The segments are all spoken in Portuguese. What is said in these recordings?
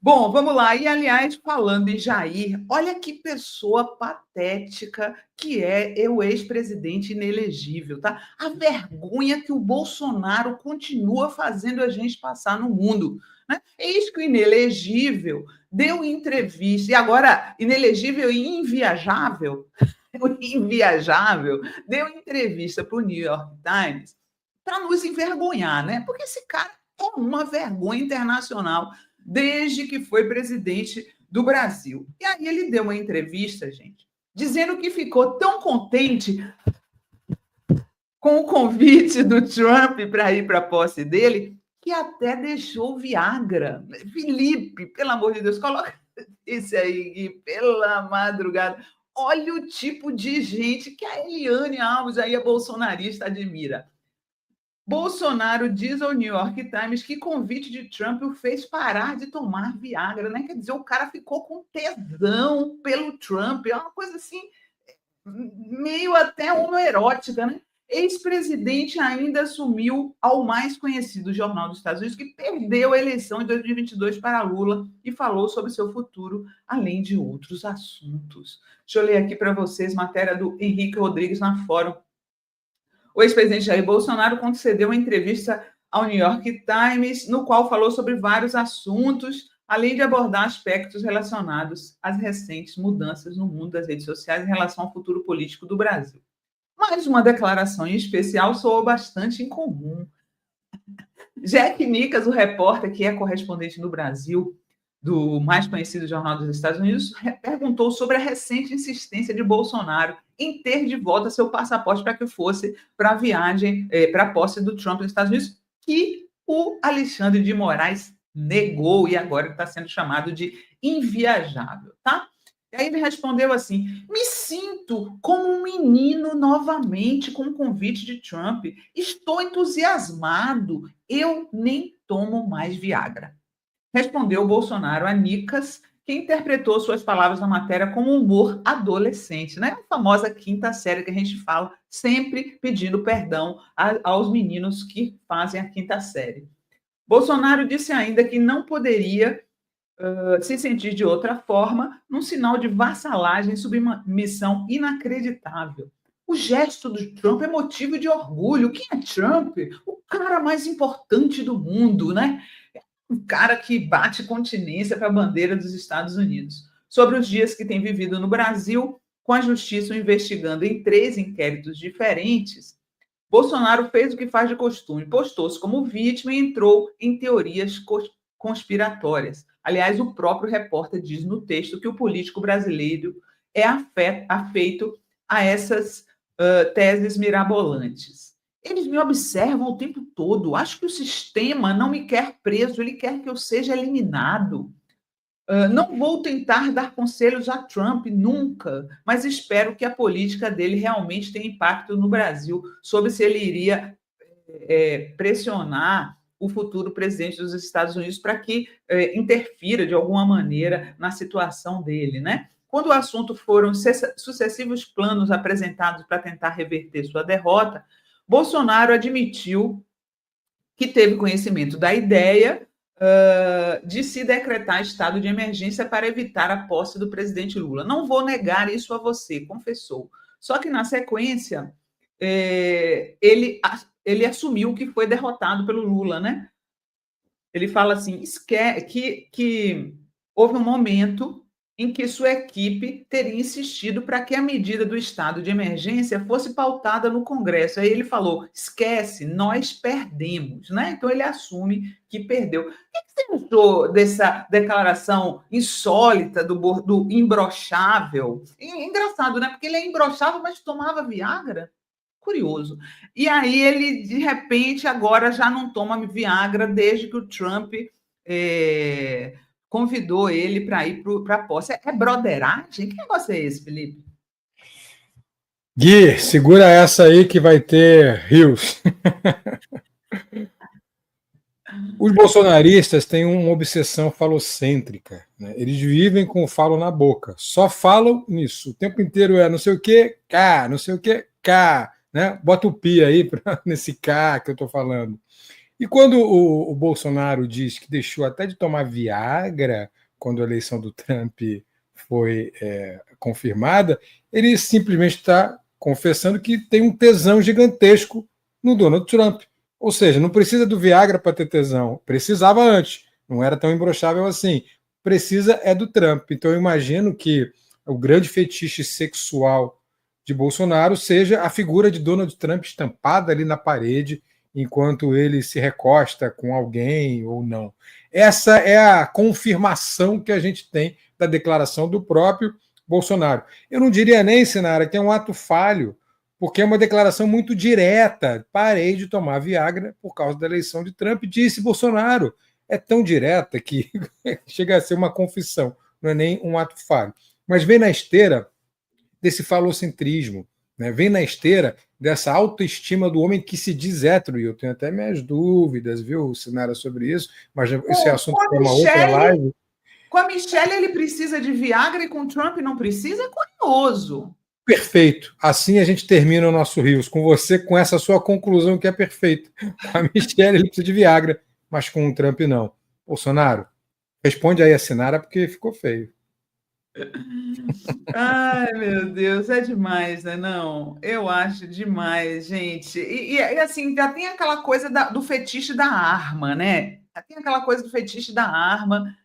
Bom, vamos lá. E, aliás, falando em Jair, olha que pessoa patética que é o ex-presidente inelegível, tá? A vergonha que o Bolsonaro continua fazendo a gente passar no mundo, né? Eis que o inelegível deu entrevista, e agora, inelegível e inviajável, o inviajável deu entrevista para o New York Times para nos envergonhar, né? Porque esse cara é uma vergonha internacional desde que foi presidente do Brasil. E aí ele deu uma entrevista, gente, dizendo que ficou tão contente com o convite do Trump para ir para a posse dele, que até deixou o Viagra. Felipe, pelo amor de Deus, coloca esse aí, Gui, pela madrugada. Olha o tipo de gente que a Eliane Alves, aí a bolsonarista, admira. Bolsonaro diz ao New York Times que convite de Trump o fez parar de tomar Viagra, né? Quer dizer, o cara ficou com tesão pelo Trump, é uma coisa assim, meio até homoerótica, né? Ex-presidente ainda assumiu ao mais conhecido jornal dos Estados Unidos que perdeu a eleição em 2022 para Lula e falou sobre seu futuro, além de outros assuntos. Deixa eu ler aqui para vocês matéria do Henrique Rodrigues na Fórum. O ex-presidente Jair Bolsonaro concedeu uma entrevista ao New York Times, no qual falou sobre vários assuntos, além de abordar aspectos relacionados às recentes mudanças no mundo das redes sociais em relação ao futuro político do Brasil. Mas uma declaração em especial soou bastante incomum. Jack Nicas, o repórter que é correspondente no Brasil do mais conhecido Jornal dos Estados Unidos, perguntou sobre a recente insistência de Bolsonaro em ter de volta seu passaporte para que fosse para a viagem, para a posse do Trump nos Estados Unidos, que o Alexandre de Moraes negou e agora está sendo chamado de inviajável, tá? E aí ele respondeu assim: me sinto como um menino novamente com o convite de Trump. Estou entusiasmado. Eu nem tomo mais Viagra. Respondeu Bolsonaro a Nicas, que interpretou suas palavras na matéria como humor adolescente, né? A famosa quinta série que a gente fala, sempre pedindo perdão aos meninos que fazem a quinta série. Bolsonaro disse ainda que não poderia se sentir de outra forma, num sinal de vassalagem e submissão inacreditável. O gesto do Trump é motivo de orgulho. Quem é Trump? O cara mais importante do mundo, né? Um cara que bate continência para a bandeira dos Estados Unidos. Sobre os dias que tem vivido no Brasil, com a justiça investigando em 3 inquéritos diferentes, Bolsonaro fez o que faz de costume, postou-se como vítima e entrou em teorias conspiratórias. Aliás, o próprio repórter diz no texto que o político brasileiro é afeito a essas teses mirabolantes. Eles me observam o tempo todo. Acho que o sistema não me quer preso, ele quer que eu seja eliminado. Não vou tentar dar conselhos a Trump nunca, mas espero que a política dele realmente tenha impacto no Brasil sobre se ele iria pressionar o futuro presidente dos Estados Unidos para que interfira de alguma maneira na situação dele, né? Quando o assunto foram sucessivos planos apresentados para tentar reverter sua derrota, Bolsonaro admitiu que teve conhecimento da ideia de se decretar estado de emergência para evitar a posse do presidente Lula. Não vou negar isso a você, confessou. Só que, na sequência, ele assumiu que foi derrotado pelo Lula, né? Ele fala assim, que houve um momento em que sua equipe teria insistido para que a medida do estado de emergência fosse pautada no Congresso. Aí ele falou, esquece, nós perdemos, né? Então ele assume que perdeu. O que você achou dessa declaração insólita do imbrochável? Engraçado, né? Porque ele é imbrochável, mas tomava Viagra. Curioso. E aí ele, de repente, agora já não toma Viagra desde que o Trump convidou ele para ir para a posse. É broderagem? Que negócio é esse, Felipe? Gui, segura essa aí que vai ter rios. Os bolsonaristas têm uma obsessão falocêntrica. Né? Eles vivem com o falo na boca. Só falam nisso. O tempo inteiro é não sei o que, não sei o que, Né? Bota o pi aí nesse K que eu estou falando. E quando o Bolsonaro diz que deixou até de tomar Viagra quando a eleição do Trump foi confirmada, ele simplesmente está confessando que tem um tesão gigantesco no Donald Trump. Ou seja, não precisa do Viagra para ter tesão. Precisava antes. Não era tão imbrochável assim. Precisa é do Trump. Então eu imagino que o grande fetiche sexual de Bolsonaro seja a figura de Donald Trump estampada ali na parede enquanto ele se recosta com alguém ou não. Essa é a confirmação que a gente tem da declaração do próprio Bolsonaro. Eu não diria nem, Sinara, que é um ato falho, porque é uma declaração muito direta. Parei de tomar Viagra por causa da eleição de Trump, disse Bolsonaro. É tão direta que chega a ser uma confissão, não é nem um ato falho. Mas vem na esteira desse falocentrismo, né? Vem na esteira dessa autoestima do homem que se diz hétero, e eu tenho até minhas dúvidas, viu, Sinara, sobre isso, mas esse é assunto para uma outra live. Com a Michelle ele precisa de Viagra e com o Trump não precisa? É curioso. Perfeito. Assim a gente termina o nosso Rios, com você, com essa sua conclusão que é perfeita. Com a Michelle ele precisa de Viagra, mas com o Trump não. Bolsonaro, responde aí a Sinara, porque ficou feio. Ai, meu Deus, é demais, né? Não, eu acho demais, gente. Assim, já tem aquela coisa do fetiche da arma, né? Já tem aquela coisa do fetiche da arma,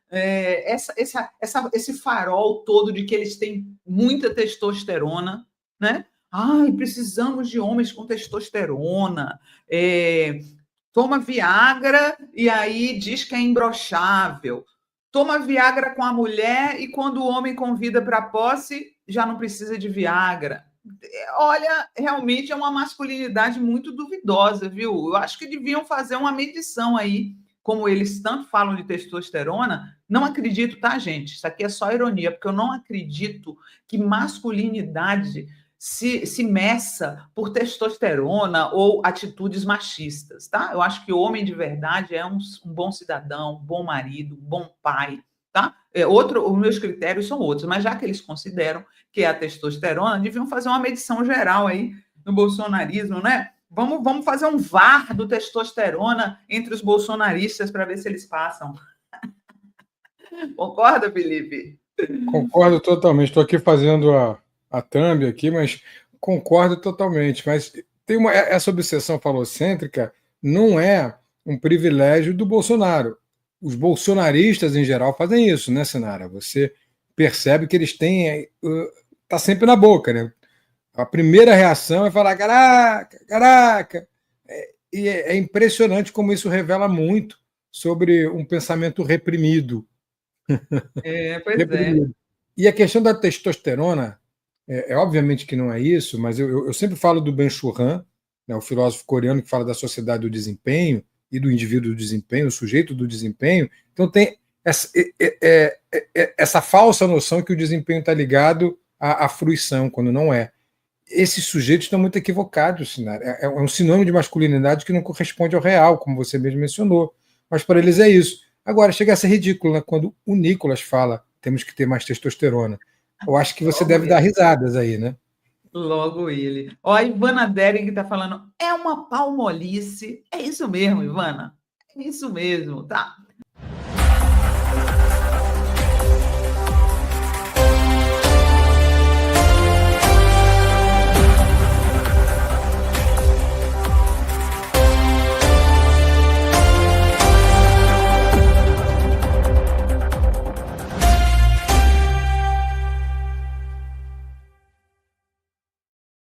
esse farol todo de que eles têm muita testosterona, né? Ai, precisamos de homens com testosterona. Toma Viagra e aí diz que é imbrochável. Toma Viagra com a mulher e quando o homem convida para a posse, já não precisa de Viagra. Olha, realmente é uma masculinidade muito duvidosa, viu? Eu acho que deviam fazer uma medição aí, como eles tanto falam de testosterona. Não acredito, tá, gente? Isso aqui é só ironia, porque eu não acredito que masculinidade se meça por testosterona ou atitudes machistas, tá? Eu acho que o homem de verdade é um bom cidadão, um bom marido, um bom pai, tá? Os meus critérios são outros, mas já que eles consideram que é a testosterona, deviam fazer uma medição geral aí no bolsonarismo, né? Vamos fazer um VAR do testosterona entre os bolsonaristas para ver se eles passam. Concorda, Felipe? Concordo totalmente. Estou aqui fazendo a thumb aqui, mas concordo totalmente. Mas tem essa obsessão falocêntrica não é um privilégio do Bolsonaro. Os bolsonaristas, em geral, fazem isso, né, Sinara? Você percebe que eles têm... Está sempre na boca, né? A primeira reação é falar caraca, caraca. E é impressionante como isso revela muito sobre um pensamento reprimido. Pois reprimido. E a questão da testosterona, obviamente que não é isso, mas eu sempre falo do Ben-Shul Han, né, o filósofo coreano que fala da sociedade do desempenho e do indivíduo do desempenho, o sujeito do desempenho. Então tem essa falsa noção que o desempenho está ligado à fruição, quando não é. Esses sujeitos estão muito equivocados, Sinara. É um sinônimo de masculinidade que não corresponde ao real, como você mesmo mencionou. Mas para eles é isso. Agora, chega a ser ridículo, né, quando o Nicolas fala temos que ter mais testosterona. Eu acho que você deve dar risadas aí, né? Logo ele. Ó, a Ivana Dering está falando, é uma palmolice. É isso mesmo, Ivana. É isso mesmo, tá?